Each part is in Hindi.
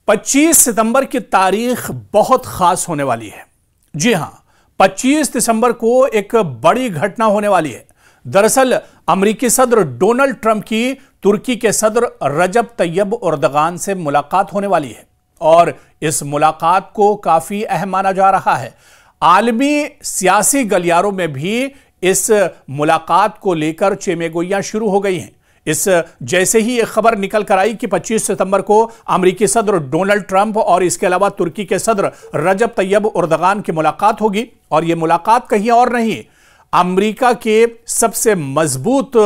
25 सितंबर की तारीख बहुत खास होने वाली है। जी हां, 25 दिसंबर को एक बड़ी घटना होने वाली है। दरअसल अमेरिकी सदर डोनाल्ड ट्रंप की तुर्की के सदर रजब तैयब एर्दोगान से मुलाकात होने वाली है और इस मुलाकात को काफी अहम माना जा रहा है। आलमी सियासी गलियारों में भी इस मुलाकात को लेकर चेमेगोइयां शुरू हो गई हैं। इस जैसे ही यह खबर निकल कर आई कि 25 सितंबर को अमेरिकी सदर डोनाल्ड ट्रंप और इसके अलावा तुर्की के सदर रजब तैयब एर्दोगान की मुलाकात होगी और यह मुलाकात कहीं और नहीं, अमेरिका के सबसे मजबूत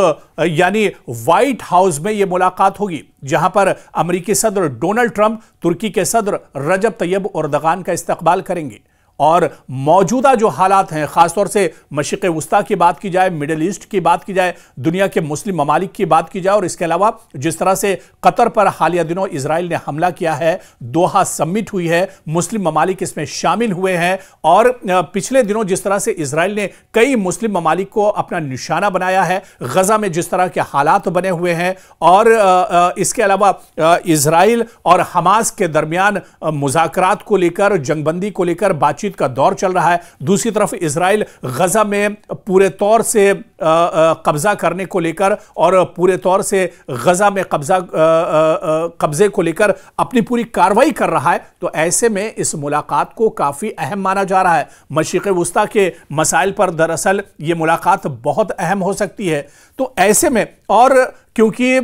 यानी व्हाइट हाउस में यह मुलाकात होगी, जहां पर अमेरिकी सदर डोनाल्ड ट्रंप तुर्की के सदर रजब तैयब एर्दोगान का इस्तकबाल करेंगे। और मौजूदा जो हालात हैं, खासतौर से मशरिक़ वुस्ता की बात की जाए, मिडिल ईस्ट की बात की जाए, दुनिया के मुस्लिम ममालिक की बात की जाए और इसके अलावा जिस तरह से कतर पर हालिया दिनों इजराइल ने हमला किया है, दोहा समिट हुई है, मुस्लिम ममालिक इसमें शामिल हुए हैं और पिछले दिनों जिस तरह से इजराइल ने कई मुस्लिम ममालिक को अपना निशाना बनाया है, गजा में जिस तरह के हालात बने हुए हैं और इसके अलावा इजराइल और हमास के दरमियान मुज़ाकरात को लेकर, जंगबंदी को लेकर बातचीत का दौर चल रहा है। दूसरी तरफ इजराइल गजा में पूरे तौर से कब्जा करने को लेकर और पूरे तौर से गजा में कब्जे को लेकर अपनी पूरी कार्रवाई कर रहा है। तो ऐसे में इस मुलाकात को काफी अहम माना जा रहा है। मशरिक़ वुस्ता के मसाइल पर दरअसल ये मुलाकात बहुत अहम हो सकती है। तो ऐसे में और क्योंकि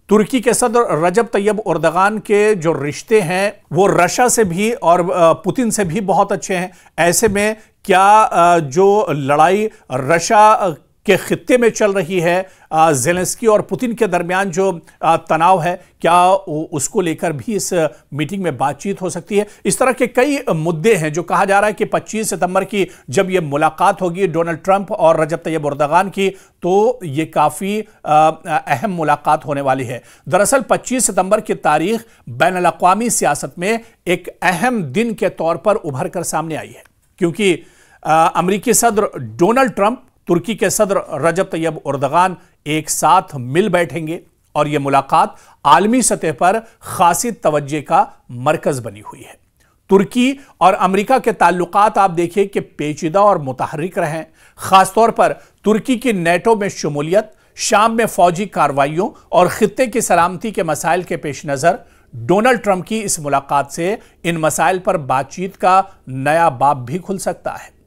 तुर्की के सदर रजब तैयब एर्दोगान के जो रिश्ते हैं वो रशिया से भी और पुतिन से भी बहुत अच्छे हैं, ऐसे में क्या जो लड़ाई रशिया के खित्ते में चल रही है, ज़ेलेंस्की और पुतिन के दरमियान जो तनाव है, क्या उसको लेकर भी इस मीटिंग में बातचीत हो सकती है। इस तरह के कई मुद्दे हैं जो कहा जा रहा है कि 25 सितंबर की जब यह मुलाकात होगी डोनाल्ड ट्रंप और रजब तैयब एर्दोगान की, तो ये काफ़ी अहम मुलाकात होने वाली है। दरअसल 25 सितंबर की तारीख बैनुल-अक़वामी सियासत में एक अहम दिन के तौर पर उभर कर सामने आई है, क्योंकि अमेरिकी सदर डोनाल्ड ट्रंप तुर्की के सदर रजब तैयब एर्दोगान एक साथ मिल बैठेंगे और यह मुलाकात आलमी सतह पर खासी तवज्जो का मरकज बनी हुई है। तुर्की और अमेरिका के ताल्लुकात आप देखिए कि पेचीदा और मुतहर्रिक रहे हैं। खासतौर पर तुर्की की नेटो में शमूलियत, शाम में फौजी कार्रवाइयों और खित्ते की सलामती के मसाइल के पेश नज़र डोनाल्ड ट्रंप की इस मुलाकात से इन मसाइल पर बातचीत का नया बाब भी खुल सकता है।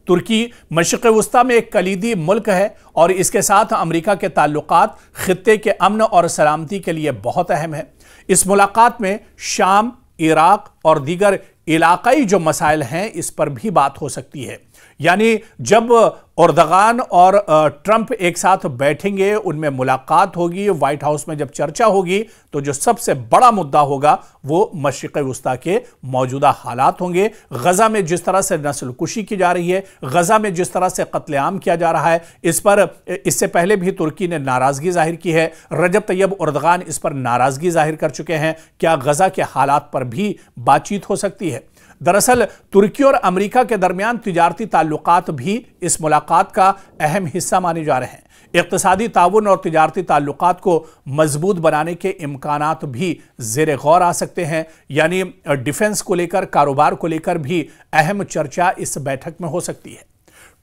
तुर्की मशरिक़ वुस्ता में एक कलीदी मुल्क है और इसके साथ अमेरिका के ताल्लुकात खित्ते के अमन और सलामती के लिए बहुत अहम है। इस मुलाकात में शाम, इराक और दीगर इलाकाई जो मसाइल हैं इस पर भी बात हो सकती है। यानी जब एर्दोगान और ट्रंप एक साथ बैठेंगे, उनमें मुलाकात होगी, व्हाइट हाउस में जब चर्चा होगी, तो जो सबसे बड़ा मुद्दा होगा वो मशरिक़ वुस्ता के मौजूदा हालात होंगे। गजा में जिस तरह से नस्लकुशी की जा रही है, गजा में जिस तरह से कत्लेआम किया जा रहा है, इस पर इससे पहले भी तुर्की ने नाराजगी जाहिर की है। रजब तैयब एर्दोगान इस पर नाराजगी जाहिर कर चुके हैं। क्या गजा के हालात पर भी बातचीत हो सकती है? दरअसल तुर्की और अमेरिका के दरमियान तिजारती ताल्लुकात भी इस मुलाकात का अहम हिस्सा माने जा रहे हैं। इक़्तिसादी ताउन और तिजारती ताल्लुकात को मजबूत बनाने के इम्कानात भी ज़ेर गौर आ सकते हैं। यानी डिफेंस को लेकर, कारोबार को लेकर भी अहम चर्चा इस बैठक में हो सकती है।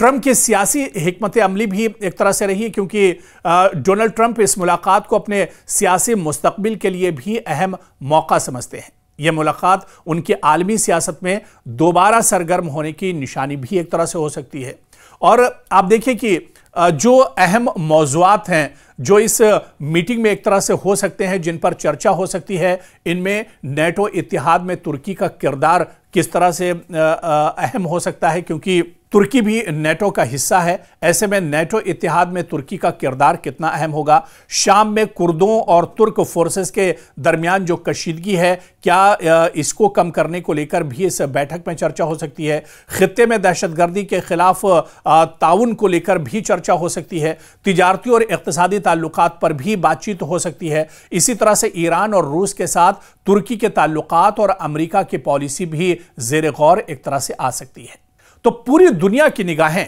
ट्रंप की सियासी हिकमत अमली भी एक तरह से रही है, क्योंकि डोनाल्ड ट्रंप इस मुलाकात को अपने सियासी मुस्तकबिल के लिए भी अहम मौका समझते हैं। यह मुलाकात उनकी आलमी सियासत में दोबारा सरगर्म होने की निशानी भी एक तरह से हो सकती है। और आप देखिए कि जो अहम मौज़ूआत हैं जो इस मीटिंग में एक तरह से हो सकते हैं, जिन पर चर्चा हो सकती है, इनमें नेटो इत्तेहाद में तुर्की का किरदार किस तरह से अहम हो सकता है, क्योंकि तुर्की भी नेटो का हिस्सा है। ऐसे में नेटो इत्तेहाद में तुर्की का किरदार कितना अहम होगा। शाम में कुर्दों और तुर्क फोर्सेस के दरमियान जो कशीदगी है, क्या इसको कम करने को लेकर भी इस बैठक में चर्चा हो सकती है। खित्ते में दहशतगर्दी के खिलाफ ताउन को लेकर भी चर्चा हो सकती है। तिजारती और इक़्तिसादी ताल्लुकात पर भी बातचीत हो सकती है। इसी तरह से ईरान और रूस के साथ तुर्की के ताल्लुकात और अमेरिका की पॉलिसी भी ज़ेर गौर एक तरह से आ सकती है। तो पूरी दुनिया की निगाहें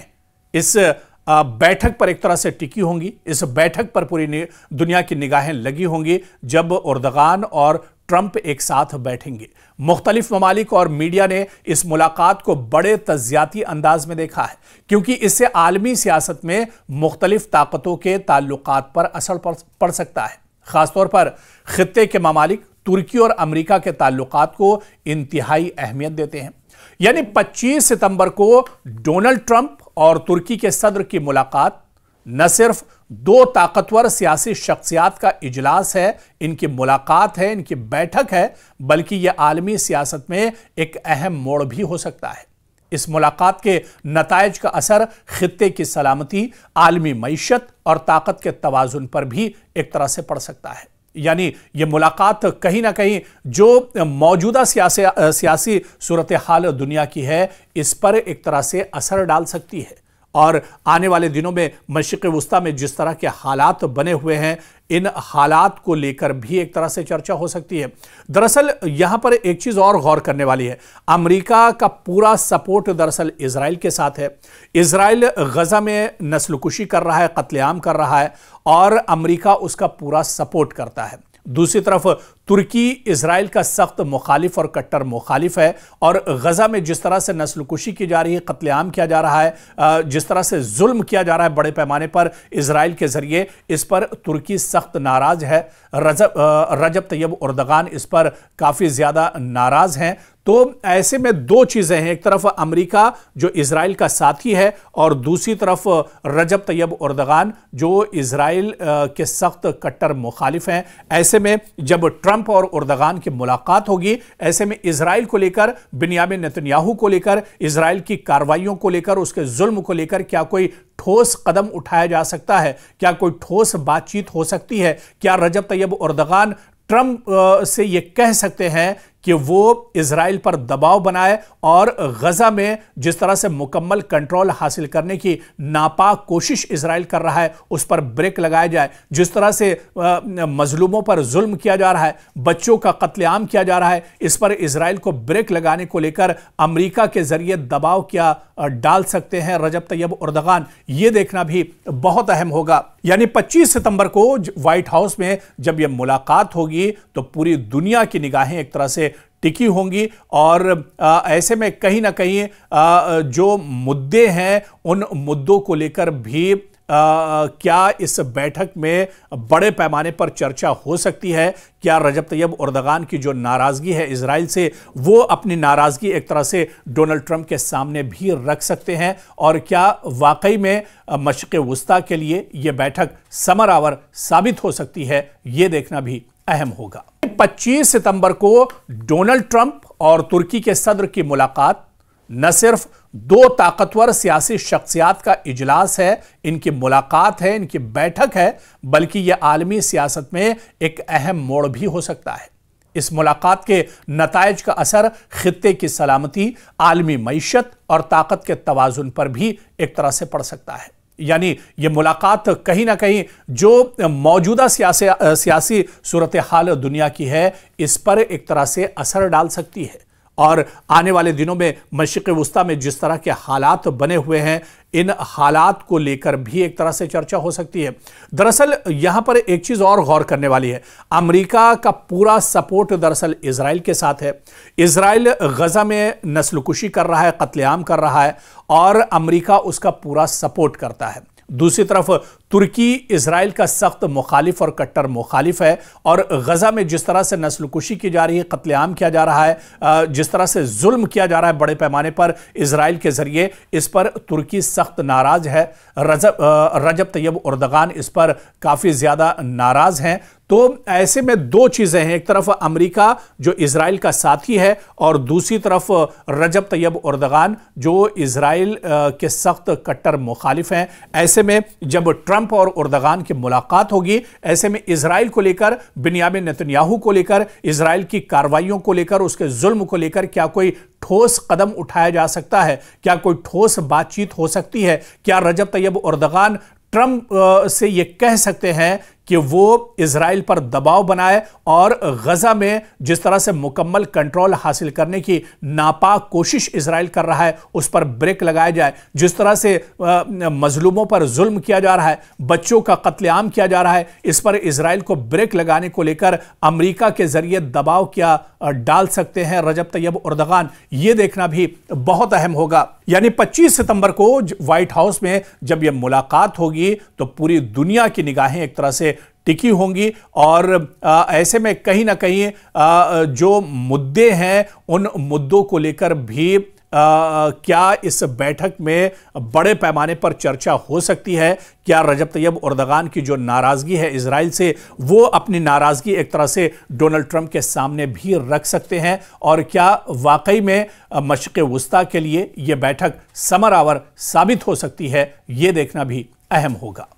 इस बैठक पर एक तरह से टिकी होंगी। इस बैठक पर पूरी दुनिया की निगाहें लगी होंगी जब एर्दोगान और ट्रंप एक साथ बैठेंगे। मुख्तलिफ ममालिक और मीडिया ने इस मुलाकात को बड़े तज्जियाती अंदाज में देखा है, क्योंकि इससे आलमी सियासत में मुख्तलिफ ताकतों के ताल्लुकात पर असर पड़ सकता है। खासतौर पर खित्ते के ममालिक तुर्की और अमेरिका के ताल्लुकात को इंतहाई अहमियत देते हैं। यानी 25 सितंबर को डोनाल्ड ट्रंप और तुर्की के सदर की मुलाकात न सिर्फ दो ताकतवर सियासी शख्सियात का इजलास है, इनकी मुलाकात है, इनकी बैठक है, बल्कि यह आलमी सियासत में एक अहम मोड़ भी हो सकता है। इस मुलाकात के नतायज का असर खित्ते की सलामती, आलमी मईशत और ताकत के तवाजुन पर भी एक तरह से पड़ सकता है। यानी यह मुलाकात कहीं ना कहीं जो मौजूदा सियासी सूरत हाल दुनिया की है, इस पर एक तरह से असर डाल सकती है। और आने वाले दिनों में मशरिक़ वुस्ता में जिस तरह के हालात बने हुए हैं, इन हालात को लेकर भी एक तरह से चर्चा हो सकती है। दरअसल यहां पर एक चीज और गौर करने वाली है, अमेरिका का पूरा सपोर्ट दरअसल इजराइल के साथ है। इजराइल गजा में नस्लकुशी कर रहा है, कत्लेआम कर रहा है, और अमेरिका उसका पूरा सपोर्ट करता है। दूसरी तरफ तुर्की इजराइल का सख्त मुखालिफ और कट्टर मुखालिफ है, और गजा में जिस तरह से नस्लकुशी की जा रही है, कत्लेआम किया जा रहा है, जिस तरह से जुल्म किया जा रहा है बड़े पैमाने पर इजराइल के जरिए, इस पर तुर्की सख्त नाराज है। रजब तैयब एर्दोगान इस पर काफी ज्यादा नाराज हैं। तो ऐसे में दो चीजें हैं, एक तरफ अमेरिका जो इजराइल का साथी है, और दूसरी तरफ रजब तैयब एर्दोगान जो इजराइल के सख्त कट्टर मुखालिफ हैं। ऐसे में जब ट्रंप और एर्दोगान की मुलाकात होगी, ऐसे में इजराइल को लेकर, बिन्यामिन नेतन्याहू को लेकर, इजराइल की कार्रवाइयों को लेकर, उसके जुल्म को लेकर क्या कोई ठोस कदम उठाया जा सकता है? क्या कोई ठोस बातचीत हो सकती है? क्या रजब तैयब एर्दोगान ट्रंप से यह कह सकते हैं कि वो इजराइल पर दबाव बनाए और गजा में जिस तरह से मुकम्मल कंट्रोल हासिल करने की नापाक कोशिश इजराइल कर रहा है, उस पर ब्रेक लगाया जाए? जिस तरह से मजलूमों पर जुल्म किया जा रहा है, बच्चों का कत्लेआम किया जा रहा है, इस पर इजराइल को ब्रेक लगाने को लेकर अमेरिका के जरिए दबाव क्या डाल सकते हैं रजब तैयब एर्दोगान? ये देखना भी बहुत अहम होगा। यानी 25 सितंबर को व्हाइट हाउस में जब यह मुलाकात होगी, तो पूरी दुनिया की निगाहें एक तरह से टिकी होंगी, और ऐसे में कहीं ना कहीं जो मुद्दे हैं, उन मुद्दों को लेकर भी क्या इस बैठक में बड़े पैमाने पर चर्चा हो सकती है? क्या रजब तैयब एर्दोगान की जो नाराजगी है इजराइल से, वो अपनी नाराजगी एक तरह से डोनाल्ड ट्रंप के सामने भी रख सकते हैं? और क्या वाकई में मशरिक़ वुस्ता के लिए यह बैठक समर आवर साबित हो सकती है? यह देखना भी अहम होगा। 25 सितंबर को डोनाल्ड ट्रंप और तुर्की के सदर की मुलाकात न सिर्फ दो ताकतवर सियासी शख्सियात का इजलास है, इनकी मुलाकात है, इनकी बैठक है, बल्कि यह आलमी सियासत में एक अहम मोड़ भी हो सकता है। इस मुलाकात के नतायज का असर खित्ते की सलामती, आलमी मईशत और ताकत के तवाजुन पर भी एक तरह से पड़ सकता है। यानी यह मुलाकात कहीं ना कहीं जो मौजूदा सियासी सूरत हाल दुनिया की है, इस पर एक तरह से असर डाल सकती है। और आने वाले दिनों में मशरिक़ वुस्ता में जिस तरह के हालात बने हुए हैं, इन हालात को लेकर भी एक तरह से चर्चा हो सकती है। दरअसल यहां पर एक चीज और गौर करने वाली है, अमेरिका का पूरा सपोर्ट दरअसल इजराइल के साथ है। इजराइल गजा में नस्लकुशी कर रहा है, कत्लेआम कर रहा है, और अमेरिका उसका पूरा सपोर्ट करता है। दूसरी तरफ तुर्की इजराइल का सख्त मुखालिफ और कट्टर मुखालिफ है, और गजा में जिस तरह से नस्लकुशी की जा रही है, कत्लेआम किया जा रहा है, जिस तरह से जुल्म किया जा रहा है बड़े पैमाने पर इजराइल के जरिए, इस पर तुर्की सख्त नाराज है। रजब तैयब एर्दोगान इस पर काफी ज्यादा नाराज हैं। तो ऐसे में दो चीजें हैं, एक तरफ अमेरिका जो इजराइल का साथी है, और दूसरी तरफ रजब तैयब एर्दोगान जो इजराइल के सख्त कट्टर मुखालिफ हैं। ऐसे में जब ट्रंप और एर्दोगान की मुलाकात होगी, ऐसे में इजराइल को लेकर, बिन्यामिन नेतन्याहू को लेकर, इजराइल की कार्रवाइयों को लेकर, उसके जुल्म को लेकर क्या कोई ठोस कदम उठाया जा सकता है? क्या कोई ठोस बातचीत हो सकती है? क्या रजब तैयब एर्दोगान ट्रंप से यह कह सकते हैं कि वो इजराइल पर दबाव बनाए और गजा में जिस तरह से मुकम्मल कंट्रोल हासिल करने की नापाक कोशिश इजराइल कर रहा है उस पर ब्रेक लगाया जाए। जिस तरह से मजलूमों पर जुल्म किया जा रहा है, बच्चों का कत्लेआम किया जा रहा है, इस पर इजराइल को ब्रेक लगाने को लेकर अमेरिका के जरिए दबाव क्या डाल सकते हैं रजब तैयब एर्दोगान, यह देखना भी बहुत अहम होगा। यानी 25 सितंबर को व्हाइट हाउस में जब यह मुलाकात होगी तो पूरी दुनिया की निगाहें एक तरह से टिकी होंगी और ऐसे में कहीं ना कहीं जो मुद्दे हैं उन मुद्दों को लेकर भी क्या इस बैठक में बड़े पैमाने पर चर्चा हो सकती है। क्या रजब तैयब एर्दोगान की जो नाराजगी है इजराइल से, वो अपनी नाराजगी एक तरह से डोनाल्ड ट्रंप के सामने भी रख सकते हैं, और क्या वाकई में मशरिक़ वुस्ता के लिए यह बैठक समर आवर साबित हो सकती है, यह देखना भी अहम होगा।